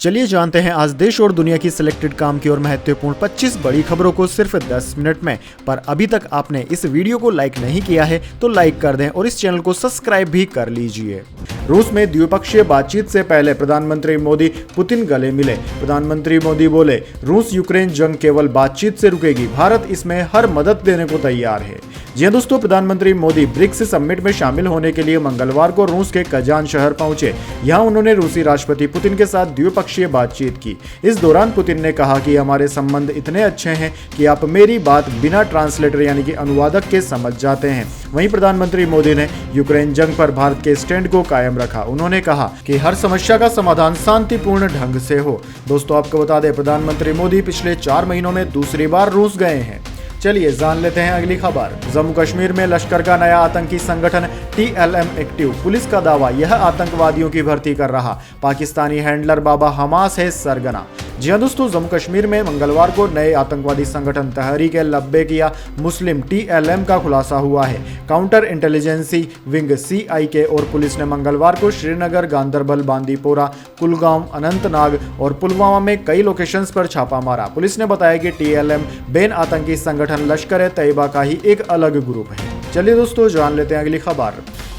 चलिए जानते हैं आज देश और दुनिया की सिलेक्टेड काम की और महत्वपूर्ण 25 बड़ी खबरों को सिर्फ 10 मिनट में। पर अभी तक आपने इस वीडियो को लाइक नहीं किया है तो लाइक कर दें और इस चैनल को सब्सक्राइब भी कर लीजिए। रूस में द्विपक्षीय बातचीत से पहले प्रधानमंत्री मोदी पुतिन गले मिले। प्रधानमंत्री मोदी बोले, रूस यूक्रेन जंग केवल बातचीत से रुकेगी, भारत इसमें हर मदद देने को तैयार है। जी हां दोस्तों, प्रधानमंत्री मोदी ब्रिक्स समिट में शामिल होने के लिए मंगलवार को रूस के कजान शहर पहुंचे। यहां उन्होंने रूसी राष्ट्रपति पुतिन के साथ द्विपक्षीय बातचीत की। इस दौरान पुतिन ने कहा कि हमारे संबंध इतने अच्छे हैं कि आप मेरी बात बिना ट्रांसलेटर यानी कि अनुवादक के समझ जाते हैं। वहीं प्रधानमंत्री मोदी ने यूक्रेन जंग पर भारत के स्टैंड को कायम रखा। उन्होंने कहा कि हर समस्या का समाधान शांतिपूर्ण ढंग से हो। दोस्तों, आपको बता दें, प्रधानमंत्री मोदी पिछले 4 महीनों में दूसरी बार रूस गए हैं। चलिए जान लेते हैं अगली खबर। जम्मू कश्मीर में लश्कर का नया आतंकी संगठन TLM एक्टिव। पुलिस का दावा, यह आतंकवादियों की भर्ती कर रहा पाकिस्तानी हैंडलर बाबा हमास है सरगना। जी हां दोस्तों, जम्मू कश्मीर में मंगलवार को नए आतंकवादी संगठन तहरीक लब्बैक या मुस्लिम TLM का खुलासा हुआ है। काउंटर इंटेलिजेंसी विंग CIK और पुलिस ने मंगलवार को श्रीनगर, गांदरबल, बांदीपोरा, कुलगाम, अनंतनाग और पुलवामा में कई लोकेशंस पर छापा मारा। पुलिस ने बताया कि TLM बैन आतंकी संगठन लश्कर-ए-तैयबा का ही एक अलग ग्रुप है। चलिए दोस्तों, जान लेते हैं अगली खबर।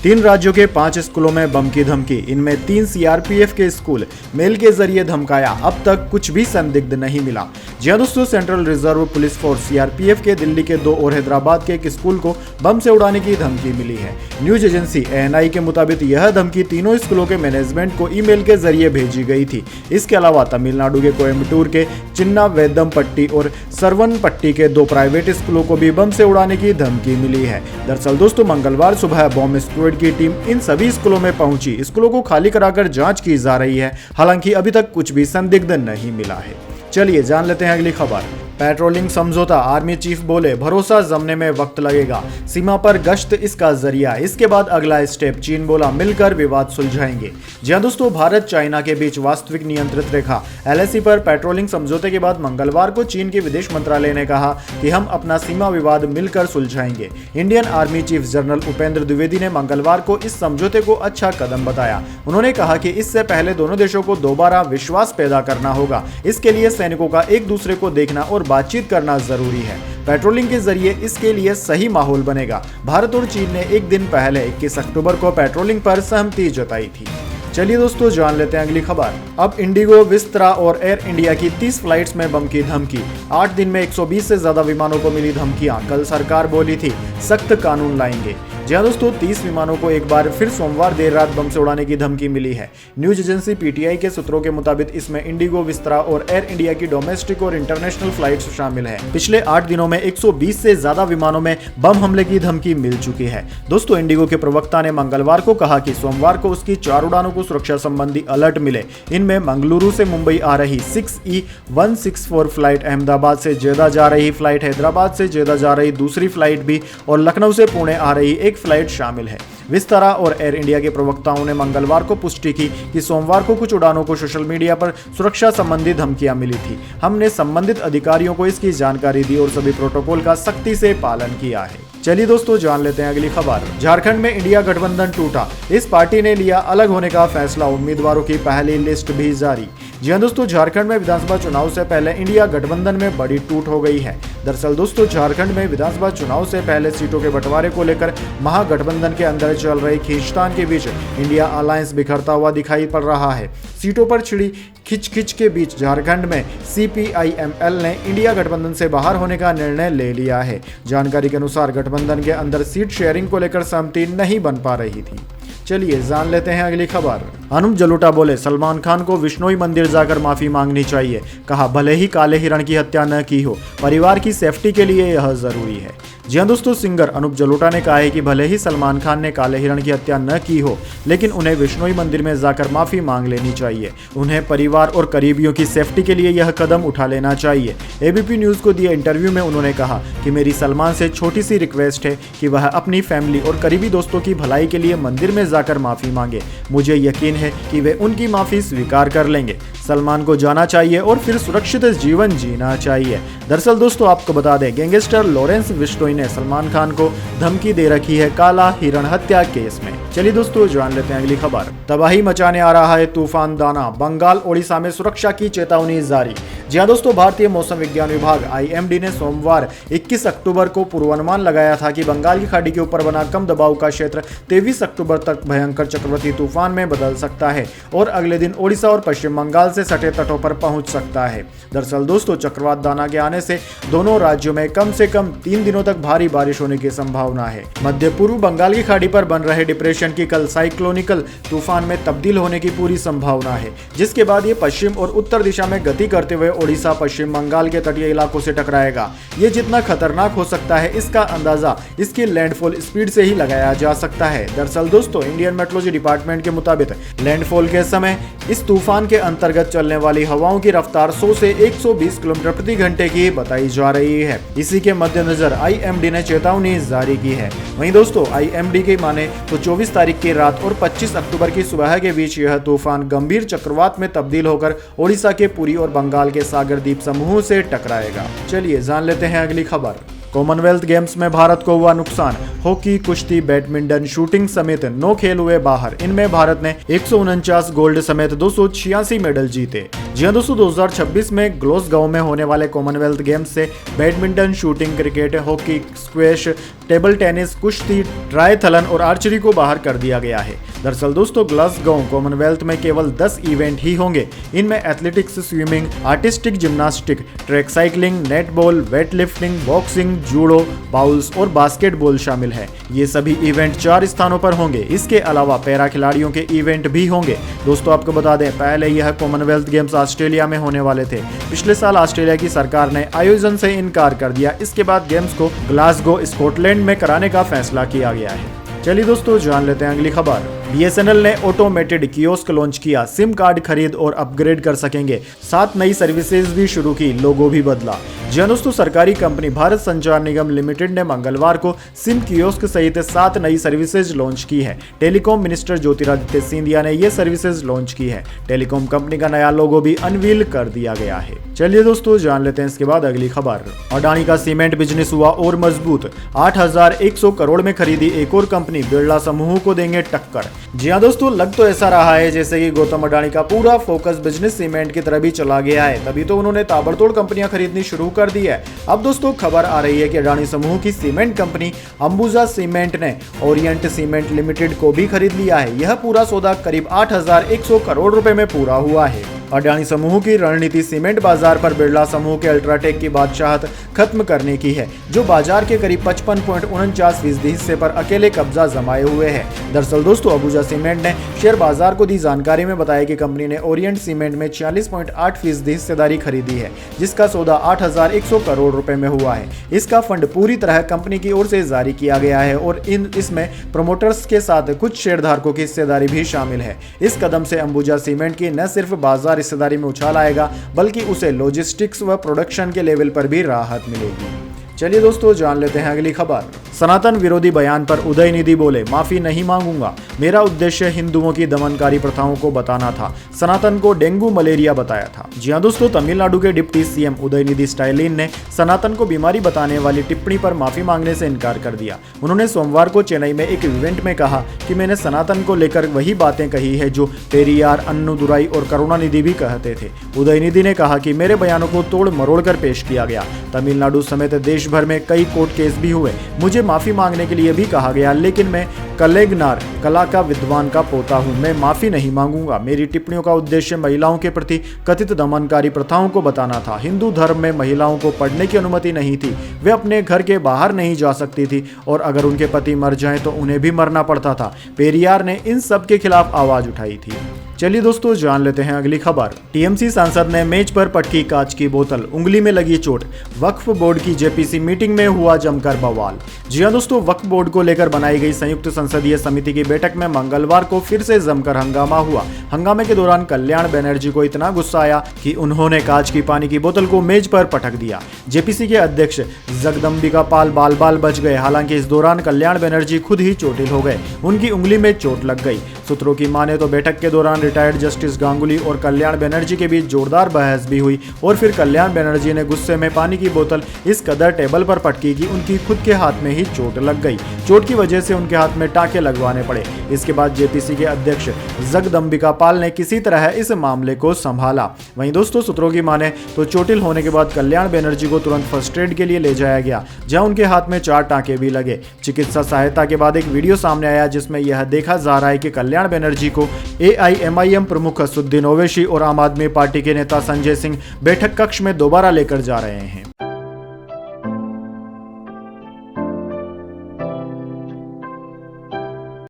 3 राज्यों के 5 स्कूलों में बम की धमकी, इनमें 3 CRPF के स्कूल। मेल के जरिए धमकाया, अब तक कुछ भी संदिग्ध नहीं मिला। जी हां दोस्तों, central reserve police force CRPF के दिल्ली के 2 और हैदराबाद के एक स्कूल को बम से उड़ाने की धमकी मिली है। न्यूज एजेंसी ANI के मुताबिक यह धमकी तीनों स्कूलों के मैनेजमेंट को ईमेल के जरिए भेजी गई थी। इसके अलावा तमिलनाडु के कोयम्बटूर के चिन्ना वेदमपट्टी और सरवनपट्टी के 2 प्राइवेट स्कूलों को भी बम से उड़ाने की धमकी मिली है। दरअसल दोस्तों, मंगलवार सुबह बॉम्ब स्क्वाड की टीम इन सभी स्कूलों में पहुंची। स्कूलों को खाली कराकर जांच की जा रही है। हालांकि अभी तक कुछ भी संदिग्ध नहीं मिला है। चलिए जान लेते हैं अगली खबर। पेट्रोलिंग समझौता, आर्मी चीफ बोले, भरोसा जमने में वक्त लगेगा, सीमा पर गश्त इसका जरिया। इसके बाद अगला स्टेप, चीन बोला, मिलकर विवाद सुलझाएंगे। जी हां दोस्तों, भारत चाइना के बीच वास्तविक नियंत्रित रेखा LAC पर पेट्रोलिंग समझौते के बाद मंगलवार को चीन के विदेश मंत्रालय ने कहा कि हम अपना सीमा विवाद मिलकर सुलझाएंगे। Indian army chief general Upendra Dwivedi ने मंगलवार को इस समझौते को अच्छा कदम बताया। उन्होंने कहा कि इससे पहले दोनों देशों को दोबारा विश्वास पैदा करना होगा। इसके लिए सैनिकों का एक दूसरे को देखना और बातचीत करना जरूरी है। पेट्रोलिंग के जरिए इसके लिए सही माहौल बनेगा। भारत और चीन ने एक दिन पहले 21 अक्टूबर को पेट्रोलिंग पर सहमति जताई थी। चलिए दोस्तों, जान लेते हैं अगली खबर। अब इंडिगो, विस्तारा और एयर इंडिया की 30 फ्लाइट्स में बम की धमकी। 8 दिन में 120 से ज्यादा विमानों को मिली धमकियां। कल सरकार बोली थी सख्त कानून लाएंगे। जी हां दोस्तों, 30 विमानों को एक बार फिर सोमवार देर रात बम से उड़ाने की धमकी मिली है। न्यूज एजेंसी PTI के सूत्रों के मुताबिक इसमें इंडिगो, विस्तारा और एयर इंडिया की डोमेस्टिक और इंटरनेशनल फ्लाइट्स शामिल है। पिछले 8 दिनों में 120 से ज्यादा विमानों में बम हमले की धमकी मिल चुकी है। दोस्तों, इंडिगो के प्रवक्ता ने मंगलवार को कहा कि सोमवार को उसकी 4 उड़ानों को सुरक्षा संबंधी अलर्ट मिले। इनमें मंगलुरु से मुंबई आ रही 6E164 फ्लाइट, अहमदाबाद से जेदा जा रही फ्लाइट, हैदराबाद से जेदा जा रही दूसरी फ्लाइट भी और लखनऊ से पुणे आ रही एक फ्लाइट शामिल है। विस्तारा और एयर इंडिया के प्रवक्ताओं ने मंगलवार को पुष्टि की कि सोमवार को कुछ उड़ानों को सोशल मीडिया पर सुरक्षा संबंधी धमकियां मिली थी। हमने संबंधित अधिकारियों को इसकी जानकारी दी और सभी प्रोटोकॉल का सख्ती से पालन किया है। चलिए दोस्तों, जान लेते हैं अगली खबर। झारखंड में इंडिया गठबंधन टूटा, इस पार्टी ने लिया अलग होने का फैसला, उम्मीदवारों की पहली लिस्ट भी जारी। जी हां दोस्तों, झारखंड में विधानसभा चुनाव से पहले इंडिया गठबंधन में बड़ी टूट हो गई है। दरअसल दोस्तों, झारखंड में विधानसभा चुनाव से पहले सीटों के बंटवारे को लेकर महागठबंधन के अंदर चल रही खींचतान के बीच इंडिया अलायंस बिखरता हुआ दिखाई पड़ रहा है। सीटों पर छिड़ी खिंच के बीच झारखंड में CPI-ML ने इंडिया गठबंधन से बाहर होने का निर्णय ले लिया है। जानकारी के अनुसार गठबंधन के अंदर सीट शेयरिंग को लेकर सहमति नहीं बन पा रही थी। चलिए जान लेते हैं अगली खबर। अनुप जलोटा बोले, सलमान खान को विश्नोई मंदिर जाकर माफी मांगनी चाहिए। कहा, भले ही काले हिरण की हत्या न की हो, परिवार की सेफ्टी के लिए यह जरूरी है। जी हां दोस्तों, सिंगर अनुप जलोटा ने कहा है कि भले ही सलमान खान ने काले हिरण की हत्या न की हो, लेकिन उन्हें विश्नोई मंदिर में जाकर माफी मांग लेनी चाहिए। उन्हें परिवार और करीबियों की सेफ्टी के लिए यह कदम उठा लेना चाहिए। ABP न्यूज को दिए इंटरव्यू में उन्होंने कहा कि मेरी सलमान से छोटी सी रिक्वेस्ट है कि वह अपनी फैमिली और करीबी दोस्तों की भलाई के लिए मंदिर में जाकर माफी मांगे। मुझे यकीन है कि वे उनकी माफी स्वीकार कर लेंगे। सलमान को जाना चाहिए और फिर सुरक्षित जीवन जीना चाहिए। दरअसल दोस्तों आपको बता दें, गैंगस्टर लॉरेंस बिश्नोई ने सलमान खान को धमकी दे रखी है काला हिरण हत्या केस में। चलिए दोस्तों जान लेते हैं अगली खबर। तबाही मचाने आ रहा है तूफान दाना, बंगाल ओडिशा में सुरक्षा की चेतावनी जारी। जी हां दोस्तों, भारतीय मौसम विज्ञान विभाग IMD ने सोमवार 21 अक्टूबर को पूर्वानुमान लगाया था कि बंगाल की खाड़ी के ऊपर बना कम दबाव का क्षेत्र 23 अक्टूबर तक भयंकर चक्रवाती तूफान में बदल सकता है और अगले दिन ओडिशा और पश्चिम बंगाल से सटे तटों पर पहुंच सकता है। दरअसल दोस्तों चक्रवात दाना के आने से दोनों राज्यों में कम से कम 3 दिनों तक भारी बारिश होने की संभावना है। मध्य पूर्व बंगाल की खाड़ी पर बन रहे डिप्रेशन की कल साइक्लोनिकल तूफान में तब्दील होने की पूरी संभावना है, जिसके बाद ये पश्चिम और उत्तर दिशा में गति करते हुए ओडिशा पश्चिम बंगाल के तटीय इलाकों से टकराएगा। ये जितना खतरनाक हो सकता है इसका अंदाजा इसकी लैंडफॉल स्पीड से ही लगाया जा सकता है। दरअसल दोस्तों इंडियन मेट्रोलॉजी डिपार्टमेंट के मुताबिक लैंडफॉल के समय इस तूफान के अंतर्गत चलने वाली हवाओं की रफ्तार 100 से 120 किलोमीटर प्रति घंटे की बताई जा रही है। इसी के मद्देनजर IMD ने चेतावनी जारी की है। वहीं दोस्तों IMD की माने तो 24 तारीख की रात और 25 अक्टूबर की सुबह के बीच यह तूफान गंभीर चक्रवात में तब्दील होकर ओडिशा के पुरी और बंगाल के सागर द्वीप समूह से टकराएगा। चलिए जान लेते हैं अगली खबर। कॉमनवेल्थ गेम्स में भारत को हुआ नुकसान, हॉकी, कुश्ती, बैडमिंटन, शूटिंग समेत 9 खेल हुए बाहर। इनमें भारत ने 149 गोल्ड समेत 286 मेडल जीते। जी हां दोस्तों, 2026 में ग्लासगो में होने वाले कॉमनवेल्थ गेम्स से badminton, shooting, cricket, hockey, squash, table tennis, कुश्ती, ट्रायथलन और आर्चरी को बाहर कर दिया गया है। दरअसल दोस्तों ग्लासगो कॉमनवेल्थ में केवल 10 इवेंट ही होंगे। इनमें athletics, swimming, artistic gymnastic, track cycling, netball, weightlifting, boxing, judo, bowls और बास्केटबॉल शामिल है। ये सभी इवेंट 4 स्थानों पर होंगे। इसके अलावा पैरा खिलाड़ियों के इवेंट भी होंगे। दोस्तों आपको बता दें, पहले यह कॉमनवेल्थ गेम्स ऑस्ट्रेलिया में होने वाले थे। पिछले साल ऑस्ट्रेलिया की सरकार ने आयोजन से इनकार कर दिया। इसके बाद गेम्स को ग्लासगो स्कॉटलैंड में कराने का फैसला किया गया है। चलिए दोस्तों जान लेते हैं अगली खबर। BSNL ने ऑटोमेटेड कियोस्क लॉन्च किया, सिम कार्ड खरीद और अपग्रेड कर सकेंगे। 7 नई सर्विसेज भी शुरू की, लोगो भी बदला। जी हां दोस्तों, सरकारी कंपनी भारत संचार निगम लिमिटेड ने मंगलवार को सिम कियोस्क सहित 7 नई सर्विसेज लॉन्च की है। टेलीकॉम मिनिस्टर ज्योतिरादित्य सिंधिया ने ये सर्विसेज लॉन्च की है। टेलीकॉम कंपनी का नया लोगो भी अनवील कर दिया गया है। चलिए दोस्तों जान लेते हैं इसके बाद अगली खबर। अडानी का सीमेंट बिजनेस हुआ और मजबूत, 8,100 करोड़ में खरीदी एक और कंपनी, बिरला समूह को देंगे टक्कर। जी हाँ दोस्तों, लग तो ऐसा रहा है जैसे कि गौतम अडानी का पूरा फोकस बिजनेस सीमेंट की तरफ ही चला गया है, तभी तो उन्होंने ताबड़तोड़ कंपनियां खरीदनी शुरू कर दी है। अब दोस्तों खबर आ रही है कि अडानी समूह की सीमेंट कंपनी अंबुजा सीमेंट ने ओरिएंट सीमेंट लिमिटेड को भी खरीद लिया है। यह पूरा सौदा करीब 8,100 करोड़ रुपए में पूरा हुआ है। अडानी समूह की रणनीति सीमेंट बाजार पर बिरला समूह के अल्ट्राटेक की बादशाहत खत्म करने की है, जो बाजार के करीब 55.49% हिस्से पर अकेले कब्जा जमाए हुए है। दरअसल दोस्तों अंबुजा सीमेंट ने शेयर बाजार को दी जानकारी में बताया कि कंपनी ने ओरिएंट सीमेंट में 46.8% हिस्सेदारी खरीदी है, जिसका सौदा 8,100 करोड़ रुपए में हुआ है। इसका फंड पूरी तरह कंपनी की ओर से जारी किया गया है और इसमें प्रमोटर्स के साथ कुछ शेयरधारकों की हिस्सेदारी भी शामिल है। इस कदम से अंबुजा सीमेंट की न सिर्फ बाजार हिस्सेदारी में उछाल आएगा, बल्कि उसे लॉजिस्टिक्स व प्रोडक्शन के लेवल पर भी राहत मिलेगी। चलिए दोस्तों जान लेते हैं अगली खबर। सनातन विरोधी बयान पर उदयनिधि बोले, माफी नहीं मांगूंगा, मेरा उद्देश्य हिंदुओं की दमनकारी प्रथाओं को बताना था, सनातन को डेंगू मलेरिया बताया था। जी हां दोस्तों, तमिलनाडु के डिप्टी CM उदयनिधि स्टालिन ने सनातन को बीमारी बताने वाली टिप्पणी पर माफी मांगने से इनकार कर दिया। उन्होंने सोमवार को चेन्नई में एक इवेंट में कहा कि मैंने सनातन को लेकर वही बातें कही है जो पेरियार, अन्नदुराई और करुणानिधि भी कहते थे। उदयनिधि ने कहा कि मेरे बयानों को तोड़ मरोड़ कर पेश किया गया। तमिलनाडु समेत देश भर में कई कोर्ट केस भी हुए। मुझे माफी मांगने के लिए भी कहा गया, लेकिन मैं कलेगनार कला का विद्वान का पोता हूं, मैं माफी नहीं मांगूंगा। मेरी टिप्पणियों का उद्देश्य महिलाओं के प्रति कथित दमनकारी प्रथाओं को बताना था। हिंदू धर्म में महिलाओं को पढ़ने की अनुमति नहीं थी, वे अपने घर के बाहर नहीं जा सकती थी और अगर उनके पति मर जाएं तो उन्हें भी मरना पड़ता था। पेरियार ने इन सब के खिलाफ आवाज उठाई थी। चलिए दोस्तों जान लेते हैं अगली खबर। टीएमसी सांसद ने मेज पर पटकी कांच की बोतल, उंगली में लगी चोट। वक्फ बोर्ड की जेपीसी मीटिंग में हुआ जमकर बवाल। जी हां दोस्तों, वक्फ बोर्ड को लेकर बनाई गई संयुक्त संसदीय समिति की बैठक में मंगलवार को फिर से जमकर हंगामा हुआ। हंगामे के दौरान कल्याण बनर्जी को इतना गुस्सा आया कि उन्होंने कांच की पानी की बोतल को मेज पर पटक दिया। जेपीसी के अध्यक्ष जगदम्बिका पाल बाल बाल बच गए। हालांकि इस दौरान कल्याण बनर्जी खुद ही चोटिल हो गए, उनकी उंगली में चोट लग गई। सूत्रों की माने तो बैठक के दौरान रिटायर्ड जस्टिस गांगुली और कल्याण बनर्जी के बीच जोरदार बहस भी हुई और फिर कल्याण बनर्जी ने गुस्से में पानी की बोतल इस कदर टेबल पर पटकी कि उनकी खुद के हाथ में ही चोट लग गई। चोट की वजह से उनके हाथ में टाँके लगवाने पड़े। इसके बाद जेपीसी के अध्यक्ष जगदम्बिका पाल ने किसी तरह इस मामले को संभाला। वहीं दोस्तों, सूत्रों की माने तो चोटिल होने के बाद कल्याण बनर्जी को तुरंत फर्स्ट एड के लिए ले जाया गया, जहां उनके हाथ में 4 टाँके भी लगे। चिकित्सा सहायता के बाद एक वीडियो सामने आया जिसमें यह देखा जा रहा है कि कल्याण बनर्जी को AIMIM प्रमुख असदुद्दीन ओवैसी और आम आदमी पार्टी के नेता संजय सिंह बैठक कक्ष में दोबारा लेकर जा रहे हैं।